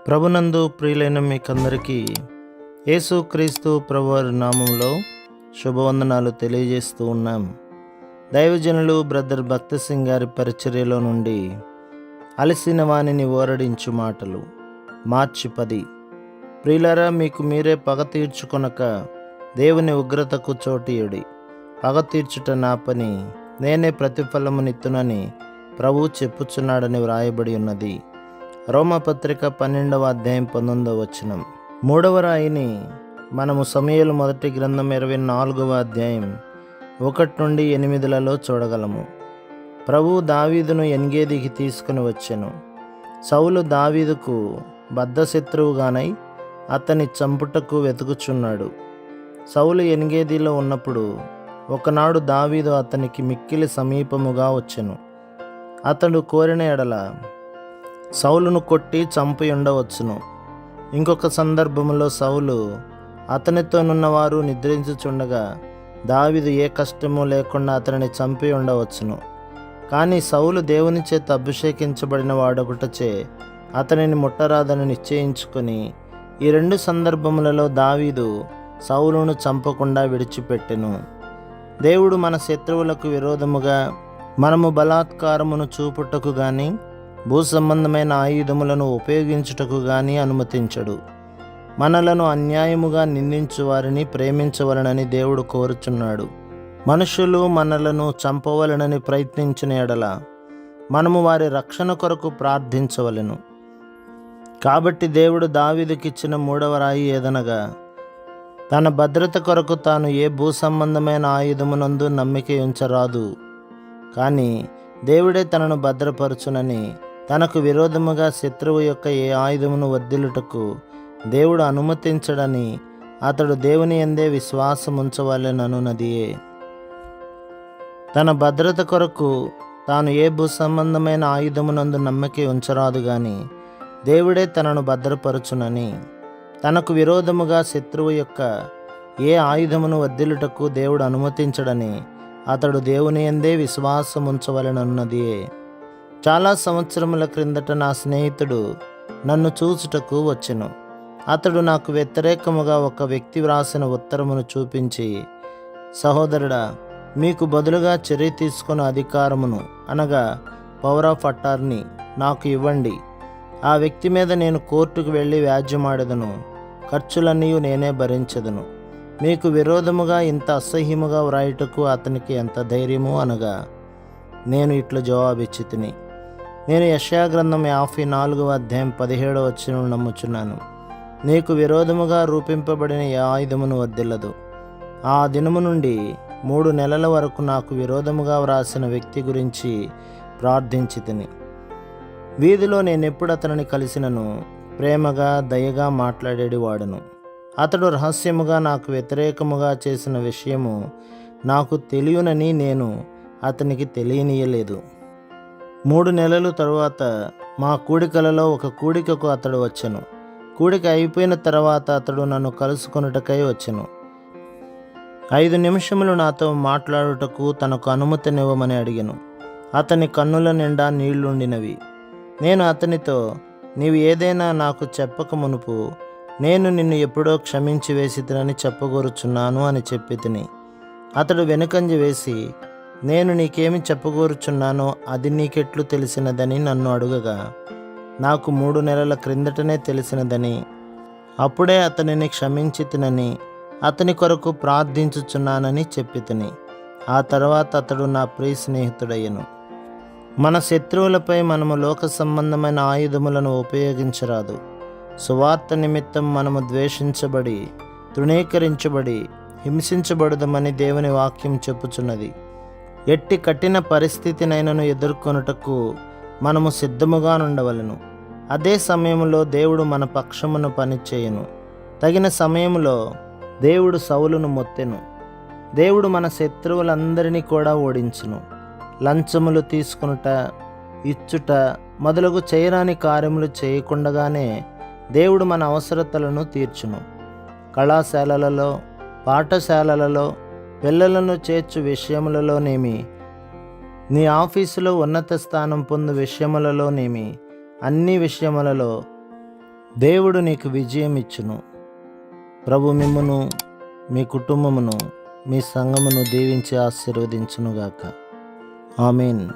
ప్రభునందు ప్రియులైన మీకందరికీ యేసుక్రీస్తు ప్రభువారి నామంలో శుభవందనాలు తెలియజేస్తూ ఉన్నాం. దైవజనులు బ్రదర్ భక్త సింగ్ గారి పరిచర్యలో నుండి అలసిన వానిని ఓరడించు మాటలు మార్చి 10. ప్రియులారా, మీకు మీరే పగ తీర్చుకొనక దేవుని ఉగ్రతకు చోటియుడి. పగ తీర్చుట నా పని, నేనే ప్రతిఫలమునిత్తునని ప్రభువు చెప్పుచున్నాడని వ్రాయబడి ఉన్నది. రోమపత్రిక 12వ అధ్యాయం 19వ వచనం. మూడవ రాయిని మనము సమూయేలు మొదటి గ్రంథం 24వ అధ్యాయం 1 నుండి 8లలో చూడగలము. ప్రభువు దావీదును ఎన్గేదికి తీసుకుని వచ్చెను. సౌలు దావీదుకు బద్ధశత్రువుగానై అతని చంపుటకు వెతుకుచున్నాడు. సౌలు ఎన్గేదిలో ఉన్నప్పుడు ఒకనాడు దావీదు అతనికి మిక్కిలి సమీపముగా వచ్చెను. అతడు కోరిన ఎడల సౌలును కొట్టి చంపి ఉండవచ్చును. ఇంకొక సందర్భంలో సౌలు అతనితోనున్నవారు నిద్రించుచుండగా దావీదు ఏ కష్టము లేకుండా అతనిని చంపి ఉండవచ్చును. కానీ సౌలు దేవుని చేత అభిషేకించబడిన వాడొకటచే అతనిని ముట్టరాదని నిశ్చయించుకొని ఈ 2 సందర్భములలో దావీదు సౌలును చంపకుండా విడిచిపెట్టెను. దేవుడు మన శత్రువులకు విరోధముగా మనము బలాత్కారమును చూపుటకు గాని భూ సంబంధమైన ఆయుధములను ఉపయోగించుటకు గాని అనుమతించడు. మనలను అన్యాయముగా నిందించు వారిని ప్రేమించవలనని దేవుడు కోరుచున్నాడు. మనుషులు మనలను చంపవలనని ప్రయత్నించిన ఎడల మనము వారి రక్షణ కొరకు ప్రార్థించవలెను. కాబట్టి దేవుడు దావీదుకిచ్చిన 3వ రాయి ఏదనగా, తన భద్రత కొరకు తాను ఏ భూ సంబంధమైన ఆయుధమునందు నమ్మిక ఉంచరాదు, కానీ దేవుడే తనను భద్రపరచునని, తనకు విరోధముగా శత్రువు యొక్క ఏ ఆయుధమును వర్ధిల్లుటకు దేవుడు అనుమతించడని అతడు దేవుని యందే విశ్వాసముంచవలెననున్నదియే. తన భద్రత కొరకు తాను ఏ భూ సంబంధమైన ఆయుధమునందు నమ్మకి ఉంచరాదు గాని దేవుడే తనను భద్రపరచునని, తనకు విరోధముగా శత్రువు యొక్క ఏ ఆయుధమును వర్ధిల్లుటకు దేవుడు అనుమతించడని అతడు దేవుని యందే విశ్వాసముంచవలెనన్నదియే. చాలా సంవత్సరముల క్రిందట నా స్నేహితుడు నన్ను చూచుటకు వచ్చెను. అతడు నాకు వ్యతిరేకముగా ఒక వ్యక్తి వ్రాసిన ఉత్తరమును చూపించి, సహోదరుడా, మీకు బదులుగా చర్య తీసుకున్న అధికారమును అనగా పవర్ ఆఫ్ అటార్నీ నాకు ఇవ్వండి. ఆ వ్యక్తి మీద నేను కోర్టుకు వెళ్ళి వ్యాజ్యమాడెదను, ఖర్చులన్నీ నేనే భరించెదను. మీకు విరోధముగా ఇంత అసహ్యముగా వ్రాయుటకు అతనికి ఎంత ధైర్యము అనగా, నేను ఇట్లు జవాబిచ్చితిని, నేను యెషయా గ్రంథం 54వ అధ్యాయం 17వ వచనం నమ్ముచున్నాను. నీకు విరోధముగా రూపింపబడిన ఏ ఆయుధమును వర్ధిల్లదు. ఆ దినము నుండి 3 నెలల వరకు నాకు విరోధముగా వ్రాసిన వ్యక్తి గురించి ప్రార్థించితిని. వీధిలో నేనెప్పుడు అతనిని కలిసినను ప్రేమగా దయగా మాట్లాడేది వాడును. అతడు రహస్యముగా నాకు వ్యతిరేకముగా చేసిన విషయము నాకు తెలియనని నేను అతనికి తెలియనీయలేదు. 3 నెలల తరువాత మా కూడికలలో ఒక కూడికకు అతడు వచ్చెను. కూడిక అయిపోయిన తర్వాత అతడు నన్ను కలుసుకొనుటకై వచ్చెను. 5 నిమిషములు నాతో మాట్లాడుటకు తనకు అనుమతినివ్వమని అడిగెను. అతని కన్నుల నిండా నీళ్లుండినవి. నేను అతనితో, నీవు ఏదైనా నాకు చెప్పక మునుపు నేను నిన్ను ఎప్పుడో క్షమించి వేసితినని చెప్పగోరుచున్నాను అని చెప్పి తిని. అతడు వెనుకంజి వేసి, నేను నీకేమి చెప్పగోరుచున్నానో అది నీకెట్లు తెలిసినదని నన్ను అడుగగా, నాకు 3 నెలల క్రిందటనే తెలిసినదని, అప్పుడే అతనిని క్షమించి తినని, అతని కొరకు ప్రార్థించుచున్నానని చెప్పి తిని. ఆ తర్వాత అతడు నా ప్రియ స్నేహితుడయ్యను. మన శత్రువులపై మనము లోక సంబంధమైన ఆయుధములను ఉపయోగించరాదు. సువార్త నిమిత్తం మనము ద్వేషించబడి, తృణీకరించబడి, హింసించబడదమని దేవుని వాక్యం చెప్పుచున్నది. ఎట్టి కఠిన పరిస్థితినైనను ఎదుర్కొనుటకు మనము సిద్ధముగా నుండవలెను. అదే సమయంలో దేవుడు మన పక్షమును పనిచేయును. తగిన సమయంలో దేవుడు సౌలును మొత్తెను. దేవుడు మన శత్రువులందరినీ కూడా ఓడించును. లంచములు తీసుకునుట, ఇచ్చుట మొదలగు చేయరాని కార్యములు చేయకుండగానే దేవుడు మన అవసరతలను తీర్చును. కళాశాలలలో, పాఠశాలలలో పిల్లలను చేర్చు విషయములలోనేమి, నీ ఆఫీసులో ఉన్నత స్థానం పొందు విషయములలోనేమి, అన్ని విషయములలో దేవుడు నీకు విజయం ఇచ్చును. ప్రభు మిమ్మును, మీ కుటుంబమును, మీ సంఘమును దీవించి ఆశీర్వదించునుగాక. ఆమేన్.